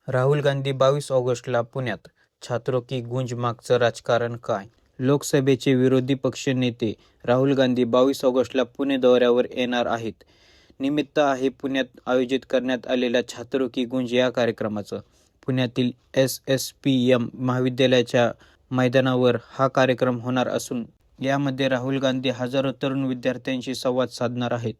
राहुल गांधी 22 ऑगस्टला पुण्यात, छात्रों की गूंज मागचं राजकारण काय? लोकसभेचे विरोधी पक्षनेते राहुल गांधी 22 ऑगस्टला पुणे दौऱ्यावर येणार आहेत. निमित्त आहे पुण्यात आयोजित करण्यात आलेल्या छात्रों की गूंज या कार्यक्रमाचं. पुण्यातील SSPM महाविद्यालयाच्या मैदानावर हा कार्यक्रम होणार असून यामध्ये राहुल गांधी हजारो तरुण विद्यार्थ्यांशी संवाद साधणार आहेत.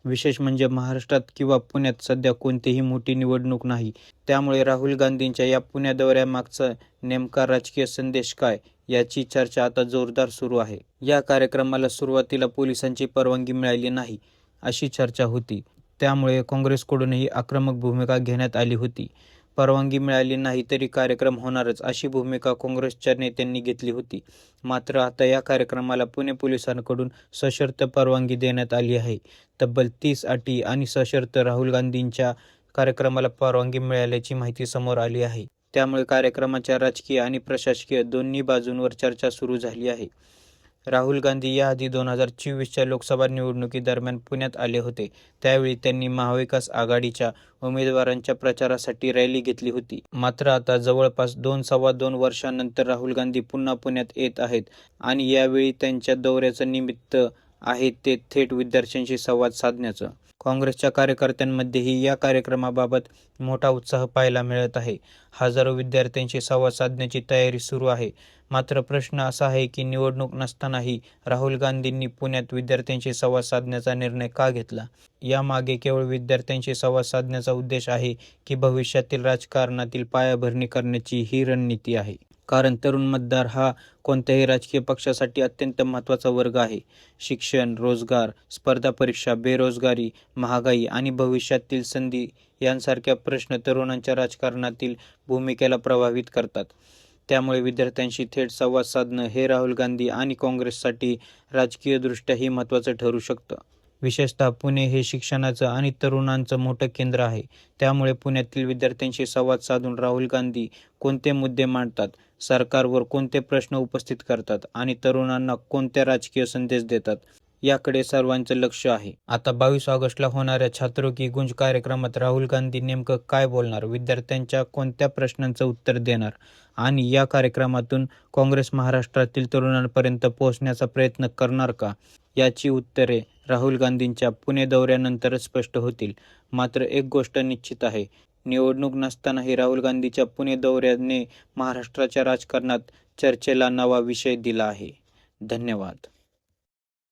विशेष म्हणजे महाराष्ट्रात किंवा पुण्यात सध्या कोणतीही मोठी निवडणूक नाही. त्यामुळे राहुल गांधींच्या या पुणे दौऱ्यामागचा नेमका राजकीय संदेश काय, याची चर्चा आता जोरदार सुरू आहे. या कार्यक्रमाला सुरुवातीला पोलिसांची परवानगी मिळाली नाही, अशी चर्चा होती. त्यामुळे काँग्रेसकडूनही आक्रमक भूमिका घेण्यात आली होती. परवानगी मिळाली नाही तरी कार्यक्रम होणारच, अशी भूमिका काँग्रेसच्या नेत्यांनी घेतली होती. मात्र आता या कार्यक्रमाला पुणे पोलिसांकडून सशर्त परवानगी देण्यात आली आहे. तब्बल 30 अटी आणि सशर्त राहुल गांधींच्या कार्यक्रमाला परवानगी मिळाल्याची माहिती समोर आली आहे. त्यामुळे कार्यक्रमाच्या राजकीय आणि प्रशासकीय दोन्ही बाजूंवर चर्चा सुरू झाली आहे. राहुल गांधी याआधी 2024च्या लोकसभा निवडणुकीदरम्यान पुण्यात आले होते. त्यावेळी त्यांनी महाविकास आघाडीच्या उमेदवारांच्या प्रचारासाठी रॅली घेतली होती. मात्र आता जवळपास 2-2.25 वर्षांनंतर राहुल गांधी पुन्हा पुण्यात येत आहेत आणि यावेळी त्यांच्या दौऱ्याचं निमित्त आहे ते थेट विद्यार्थ्यांशी संवाद साधण्याचं. काँग्रेसच्या कार्यकर्त्यांमध्येही या कार्यक्रमाबाबत मोठा उत्साह पाहायला मिळत आहे. हजारो विद्यार्थ्यांशी संवाद साधण्याची तयारी सुरू आहे. मात्र प्रश्न असा आहे की निवडणूक नसतानाही राहुल गांधींनी पुण्यात विद्यार्थ्यांशी संवाद साधण्याचा निर्णय का घेतला? यामागे केवळ विद्यार्थ्यांशी संवाद साधण्याचा उद्देश आहे की भविष्यातील राजकारणातील पायाभरणी करण्याची ही रणनीती आहे? कारण तरुण मतदार हा कोणत्याही राजकीय पक्षासाठी अत्यंत महत्त्वाचा वर्ग आहे. शिक्षण, रोजगार, स्पर्धा परीक्षा, बेरोजगारी, महागाई आणि भविष्यातील संधी यांसारख्या प्रश्न तरुणांच्या राजकारणातील भूमिकेला प्रभावित करतात. त्यामुळे विद्यार्थ्यांशी थेट संवाद साधणं हे राहुल गांधी आणि काँग्रेससाठी राजकीयदृष्ट्याही महत्त्वाचं ठरू शकतं. विशेषतः पुणे हे शिक्षणाचं आणि तरुणांचं मोठं केंद्र आहे. त्यामुळे पुण्यातील विद्यार्थ्यांशी संवाद साधून राहुल गांधी कोणते मुद्दे मांडतात, सरकारवर कोणते प्रश्न उपस्थित करतात आणि तरुणांना कोणते राजकीय संदेश देतात, याकडे सर्वांचं लक्ष आहे. आता 22 ऑगस्टला होणाऱ्या छात्रों की गूंज कार्यक्रमात राहुल गांधी नेमकं काय बोलणार, विद्यार्थ्यांच्या कोणत्या प्रश्नांचं उत्तर देणार आणि या कार्यक्रमातून काँग्रेस महाराष्ट्रातील तरुणांपर्यंत पोहोचण्याचा प्रयत्न करणार का, याची उत्तरे राहुल गांधींच्या पुणे दौऱ्यानंतरच स्पष्ट होतील. मात्र एक गोष्ट निश्चित आहे, निवडणूक नसतानाही राहुल गांधीच्या पुणे दौऱ्याने महाराष्ट्राच्या राजकारणात चर्चेला नवा विषय दिला आहे. धन्यवाद.